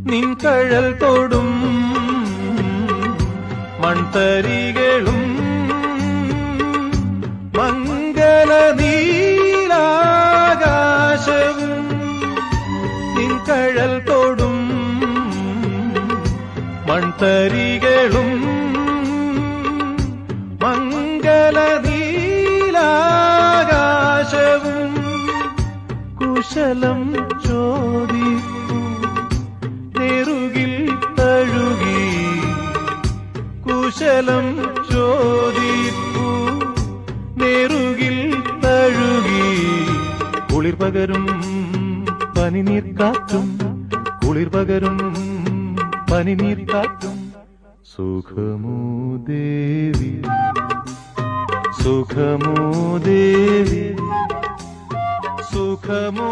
നിൻ കഴൽ തൊടും മൺതരികളും മംഗല നീലാകാശവും നിൻ കഴൽ തൊടും മൺതരികളും മംഗല നീലാകാശവും കുശലം ചോദിക്കൂ നെറുകിൽ തഴുകി കുശലം ചോദിക്കൂ നെറുകിൽ തഴുകി കുളിർ പകരും പനിനീർ കാറ്റും കുളിർ പകരും പനിനീർ കാറ്റും സുഖമോ ദേവി സുഖമോ ദേവി സുഖമോ